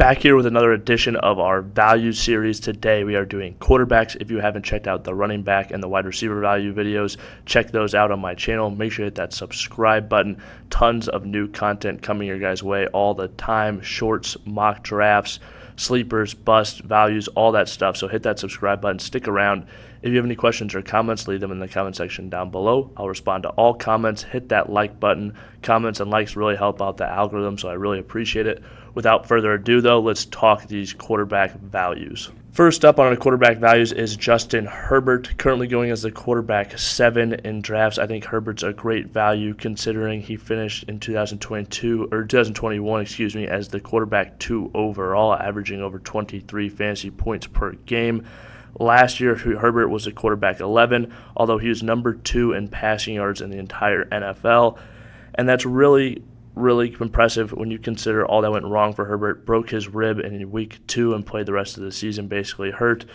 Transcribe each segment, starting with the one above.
Back here with another edition of our value series. Today we are doing quarterbacks. If you haven't checked out the running back and the wide receiver value videos, check those out on my channel. Make sure you hit that subscribe button. Tons of new content coming your guys' way all the time. Shorts, mock drafts, sleepers, bust, values, all that stuff. So hit that subscribe button. Stick around. If you have any questions or comments, leave them in the comment section down below. I'll respond to all comments. Hit that like button. Comments and likes really help out the algorithm, so I really appreciate it. Without further ado, though, let's talk these quarterback values. First up on our quarterback values is Justin Herbert, currently going as the quarterback 7 in drafts. I think Herbert's a great value considering he finished in 2021, as the quarterback 2 overall, averaging over 23 fantasy points per game. Last year, Herbert was a quarterback 11, although he was number 2 in passing yards in the entire NFL, and that's really impressive when you consider all that went wrong for Herbert. Broke his rib in week 2 and played the rest of the season basically hurt.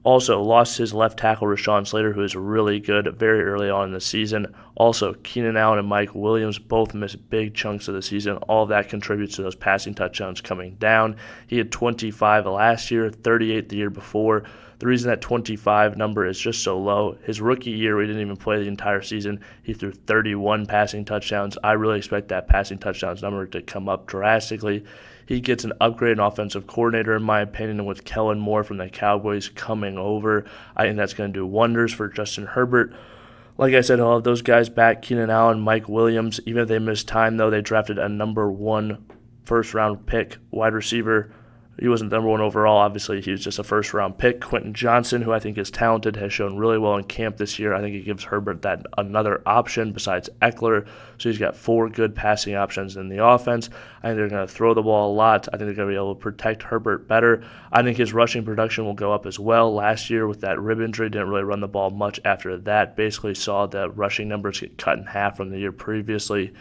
Also lost his left tackle Rashawn Slater, who is really good very early on in the season. Also, Keenan Allen and Mike Williams both missed big chunks of the season. All of that contributes to those passing touchdowns coming down. He had 25 last year, 38 the year before. The reason that 25 number is just so low, his rookie year, we didn't even play the entire season. He threw 31 passing touchdowns. I really expect that passing touchdowns number to come up drastically. He gets an upgraded offensive coordinator, in my opinion, and with Kellen Moore from the Cowboys coming over, I think that's going to do wonders for Justin Herbert. Like I said, he'll have those guys back, Keenan Allen, Mike Williams. Even if they missed time, though, they drafted a number 1 first-round pick wide receiver. He wasn't number 1 overall. Obviously, he was just a first-round pick. Quentin Johnson, who I think is talented, has shown really well in camp this year. I think it gives Herbert that another option besides Eckler. So he's got 4 good passing options in the offense. I think they're going to throw the ball a lot. I think they're going to be able to protect Herbert better. I think his rushing production will go up as well. Last year with that rib injury, didn't really run the ball much after that. Basically saw the rushing numbers get cut in half from the year previously.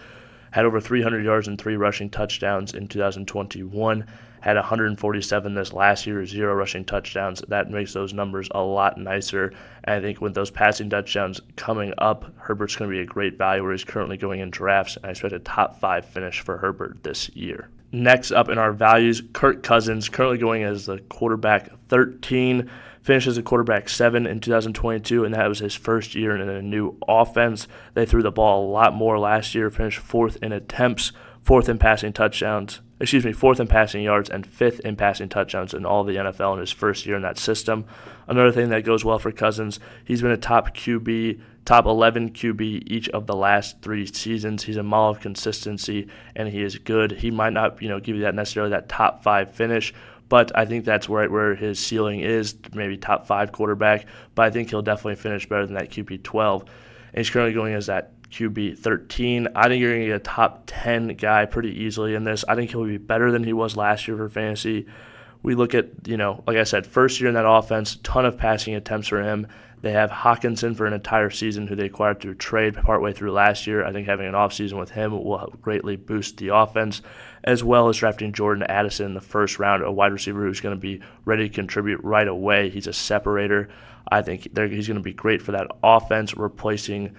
Had over 300 yards and 3 rushing touchdowns in 2021. Had 147 this last year, 0 rushing touchdowns. That makes those numbers a lot nicer. And I think with those passing touchdowns coming up, Herbert's going to be a great value where he's currently going in drafts. And I expect a top 5 finish for Herbert this year. Next up in our values, Kirk Cousins, currently going as the quarterback 13. Finished as a quarterback 7 in 2022, and that was his first year in a new offense. They threw the ball a lot more last year, finished 4th in attempts, 4th in passing yards, and 5th in passing touchdowns in all of the NFL in his first year in that system. Another thing that goes well for Cousins, he's been a top 11 QB each of the last 3 seasons. He's a model of consistency, and he is good. He might not, give you that necessarily that top 5 finish, but I think that's where his ceiling is, maybe top 5 quarterback. But I think he'll definitely finish better than that QB 12. And he's currently going as that QB 13. I think you're going to get a top 10 guy pretty easily in this. I think he'll be better than he was last year for fantasy. We look at, like I said, first year in that offense, ton of passing attempts for him. They have Hawkinson for an entire season, who they acquired through trade partway through last year. I think having an offseason with him will greatly boost the offense, as well as drafting Jordan Addison in the first round, a wide receiver who's going to be ready to contribute right away. He's a separator. I think he's going to be great for that offense, replacing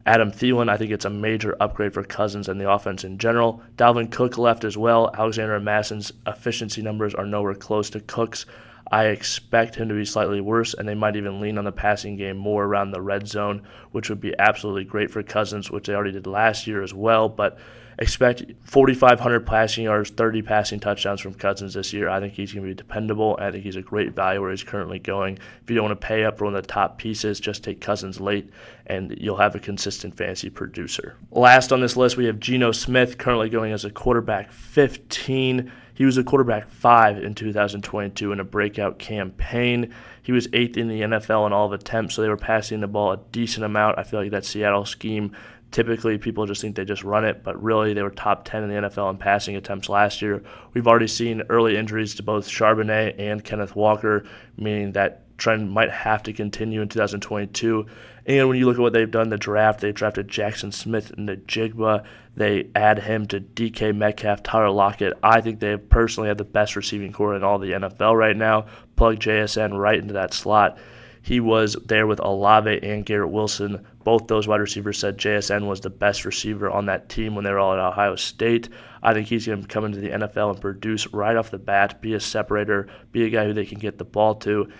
Adam Thielen. I think it's a major upgrade for Cousins and the offense in general. Dalvin Cook left as well. Alexander Massen's efficiency numbers are nowhere close to Cook's. I expect him to be slightly worse, and they might even lean on the passing game more around the red zone, which would be absolutely great for Cousins, which they already did last year as well. But expect 4,500 passing yards, 30 passing touchdowns from Cousins this year. I think he's going to be dependable. I think he's a great value where he's currently going. If you don't want to pay up for one of the top pieces, just take Cousins late, and you'll have a consistent fantasy producer. Last on this list, we have Geno Smith, currently going as a quarterback 15. He was a quarterback 5 in 2022 in a breakout campaign. He was 8th in the NFL in all of attempts, so they were passing the ball a decent amount. I feel like that Seattle scheme, typically people just think they just run it, but really they were top 10 in the NFL in passing attempts last year. We've already seen early injuries to both Charbonnet and Kenneth Walker, meaning that trend might have to continue in 2022. And when you look at what they've done in the draft, they drafted Jackson Smith in the Jigba. They add him to DK Metcalf, Tyler Lockett. I think they personally have the best receiving core in all the NFL right now. Plug JSN right into that slot. He was there with Olave and Garrett Wilson. Both those wide receivers said JSN was the best receiver on that team when they were all at Ohio State. I think he's going to come into the NFL and produce right off the bat, be a separator, be a guy who they can get the ball to.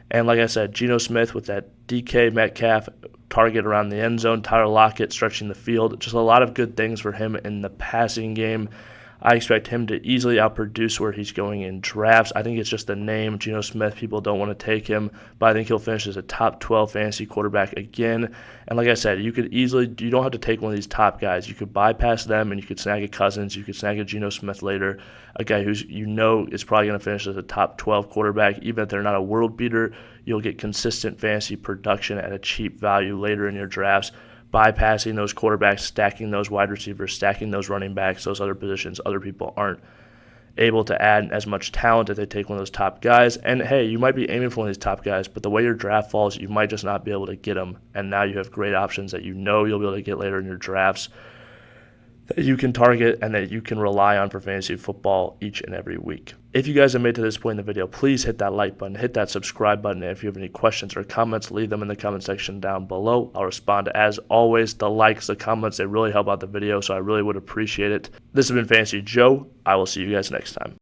And like I said, Geno Smith with that DK Metcalf target around the end zone, Tyler Lockett stretching the field, just a lot of good things for him in the passing game. I expect him to easily outproduce where he's going in drafts. I think it's just the name, Geno Smith. People don't want to take him, but I think he'll finish as a top 12 fantasy quarterback again. And like I said, you don't have to take one of these top guys. You could bypass them and you could snag a Cousins. You could snag a Geno Smith later, a guy who's is probably going to finish as a top 12 quarterback. Even if they're not a world beater, you'll get consistent fantasy production at a cheap value later in your drafts. Bypassing those quarterbacks, stacking those wide receivers, stacking those running backs, those other positions other people aren't able to add as much talent if they take one of those top guys. And hey, you might be aiming for one of these top guys, but the way your draft falls, you might just not be able to get them. And now you have great options that you'll be able to get later in your drafts that you can target and that you can rely on for fantasy football each and every week. If you guys have made to this point in the video, please hit that like button, hit that subscribe button. And if you have any questions or comments, leave them in the comment section down below. I'll respond to, as always, the likes, the comments. They really help out the video, so I really would appreciate it. This has been Fantasy Joe. I will see you guys next time.